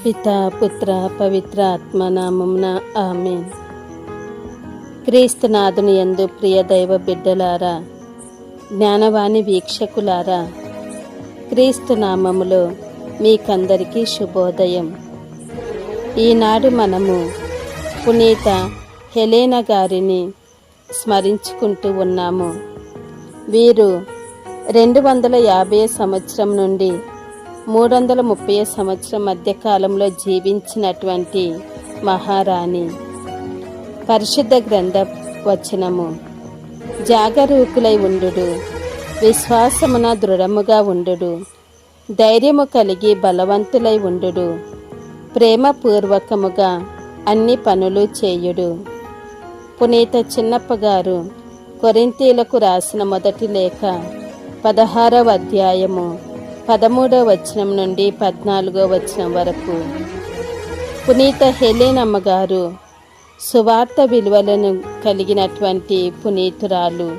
పితా పుత్ర పవిత్ర ఆత్మనామమున ఆమేన్. క్రీస్తునాథుని యందు ప్రియ దైవ బిడ్డలారా, జ్ఞానవాణి వీక్షకులారా, క్రీస్తు నామములో మీకందరికీ శుభోదయం. ఈనాడు మనము పునీత హెలెనా గారిని స్మరించుకుంటూ ఉన్నాము. వీరు 250 సంవత్సరం నుండి 330 సంవత్సరం మధ్యకాలంలో జీవించినటువంటి మహారాణి. పరిశుద్ధ గ్రంథ వచనము: జాగరూకులై ఉండుడు, విశ్వాసమున దృఢముగా ఉండుడు, ధైర్యము కలిగి బలవంతులై ఉండుడు, ప్రేమపూర్వకముగా అన్ని పనులు చేయుడు. పునీత చిన్నప్ప గారు కొరింథీలకు రాసిన మొదటి లేఖ 16వ అధ్యాయము 13వ వచనం నుండి 14వ వచనం వరకు. పునీత హెలెనమ్మ గారు సువార్త విలువలను కలిగినటువంటి పునీతురాలు.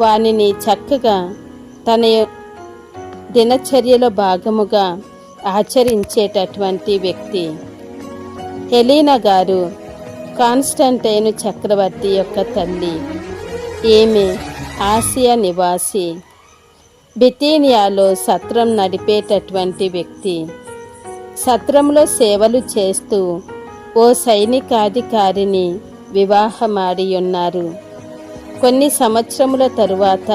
వానిని చక్కగా తన దినచర్యలో భాగముగా ఆచరించేటటువంటి వ్యక్తి. హెలెనా గారు కాన్స్టంటైను చక్రవర్తి యొక్క తల్లి. ఈమె ఆసియా నివాసి. బిథీనియాలో సత్రం నడిపేటటువంటి వ్యక్తి. సత్రంలో సేవలు చేస్తూ ఓ సైనికాధికారిని వివాహమాడి ఉన్నారు. కొన్ని సంవత్సరముల తరువాత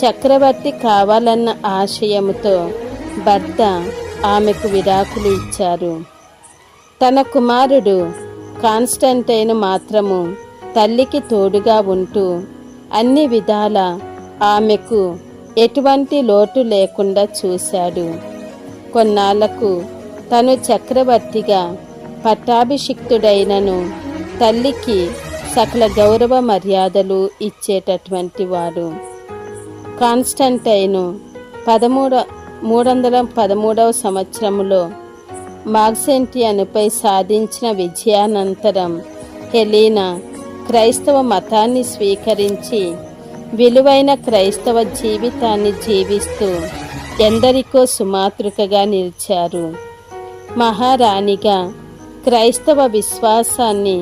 చక్రవర్తి కావాలన్న ఆశయముతో భర్త ఆమెకు విడాకులు ఇచ్చారు. తన కుమారుడు కాన్స్టంటైను మాత్రము తల్లికి తోడుగా ఉంటూ అన్ని విధాల ఆమెకు ఎటువంటి లోటు లేకుండా చూశాడు. కొన్నాళ్లకు తను చక్రవర్తిగా పట్టాభిషిక్తుడైనను తల్లికి సకల గౌరవ మర్యాదలు ఇచ్చేటటువంటి వాడు. కాన్స్టంటైను 313వ సంవత్సరంలో మాగ్నెటియన్పై సాధించిన విజయానంతరం హెలెనా క్రైస్తవ మతాన్ని స్వీకరించి విలువైన క్రైస్తవ జీవితాన్ని జీవిస్తూ ఎందరికో సుమాతృకగా నిలిచారు. మహారాణిగా క్రైస్తవ విశ్వాసాన్ని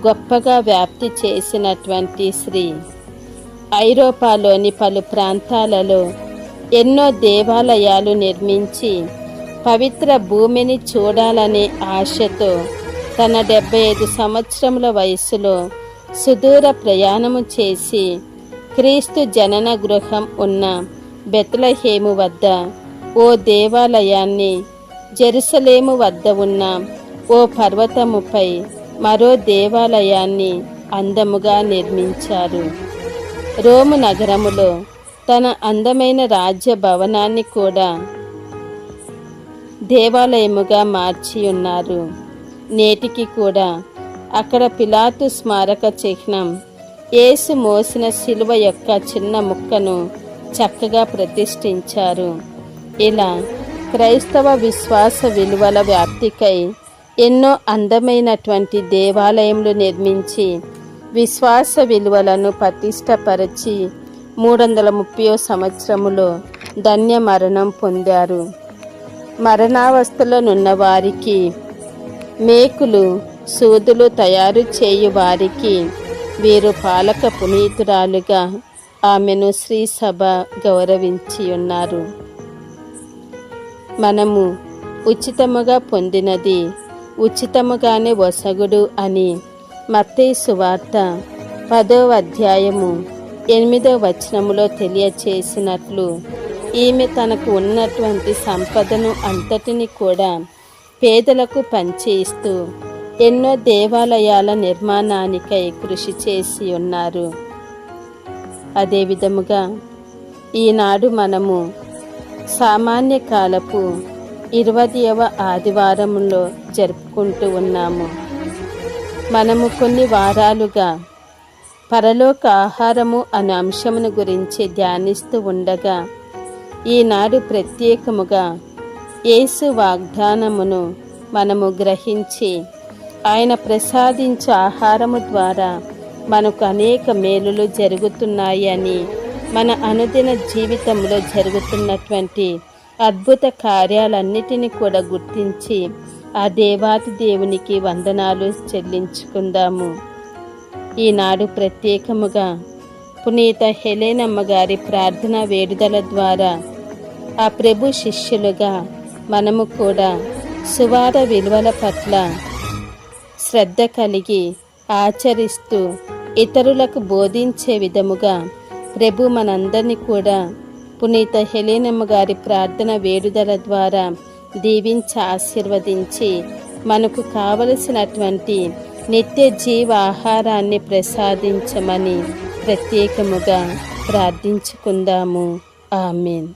గొప్పగా వ్యాప్తి చేసినటువంటి స్త్రీ. ఐరోపాలోని పలు ప్రాంతాలలో ఎన్నో దేవాలయాలు నిర్మించి పవిత్ర భూమిని చూడాలనే ఆశతో తన 75 సంవత్సరముల వయసులో సుదూర ప్రయాణము చేసి క్రీస్తు జనన గృహం ఉన్న బెత్లెహేము వద్ద ఓ దేవాలయాన్ని, జెరూసలేము వద్ద ఉన్న ఓ పర్వతముపై మరో దేవాలయాన్ని అందముగా నిర్మించారు. రోము నగరములో తన అందమైన రాజ్య భవనాన్ని కూడా దేవాలయముగా మార్చి ఉన్నారు. నేటికి కూడా అక్కడ పిలాతు స్మారక చిహ్నం, యేసు మోసిన శిలువ యొక్క చిన్న ముక్కను చక్కగా ప్రతిష్ఠించారు. ఇలా క్రైస్తవ విశ్వాస విలువల వ్యాప్తికై ఎన్నో అందమైనటువంటి దేవాలయములు నిర్మించి విశ్వాస విలువలను పటిష్టపరచి 330వ సంవత్సరములో ధన్య మరణం పొందారు. మరణావస్థలోనున్న వారికి, మేకులు సూదులు తయారు చేయు వారికి వీరు పాలక పునీతురాలుగా ఆమెను శ్రీసభ గౌరవించి ఉన్నారు. మనము ఉచితముగా పొందినది ఉచితముగానే వసగుడు అని మత్తయి సువార్త 10వ అధ్యాయము 8వ వచనములో తెలియచేసినట్లు, ఈమె తనకు ఉన్నటువంటి సంపదను అంతటిని కూడా పేదలకు పంచి ఇస్తూ ఎన్నో దేవాలయాల నిర్మాణానికై కృషి చేసి ఉన్నారు. అదేవిధముగా ఈనాడు మనము సామాన్య కాలపు 20వ ఆదివారంలో జరుపుకుంటూ ఉన్నాము. మనము కొన్ని వారాలుగా పరలోక ఆహారము అనే అంశమును గురించి ధ్యానిస్తూ ఉండగా ఈనాడు ప్రత్యేకముగా యేసు వాగ్దానమును మనము గ్రహించి ఆయన ప్రసాదించే ఆహారము ద్వారా మనకు అనేక మేలులు జరుగుతున్నాయి అని, మన అనుదిన జీవితంలో జరుగుతున్నటువంటి అద్భుత కార్యాలన్నిటినీ కూడా గుర్తించి ఆ దేవాతి దేవునికి వందనాలు చెల్లించుకుందాము. ఈనాడు ప్రత్యేకముగా పునీత హెలెనమ్మ గారి ప్రార్థన వేడుదల ద్వారా ఆ ప్రభు శిష్యులుగా మనము కూడా సువార్త విలువల పట్ల శ్రద్ధ కలిగి ఆచరిస్తూ ఇతరులకు బోధించే విధముగా ప్రభు మనందరినీ కూడా పునీత హెలెనమ్మ గారి ప్రార్థన వేడుదల ద్వారా దీవించి ఆశీర్వదించి మనకు కావలసినటువంటి నిత్య జీవ ఆహారాన్ని ప్రసాదించమని ప్రత్యేకముగా ప్రార్థించుకుందాము. ఆమేన్.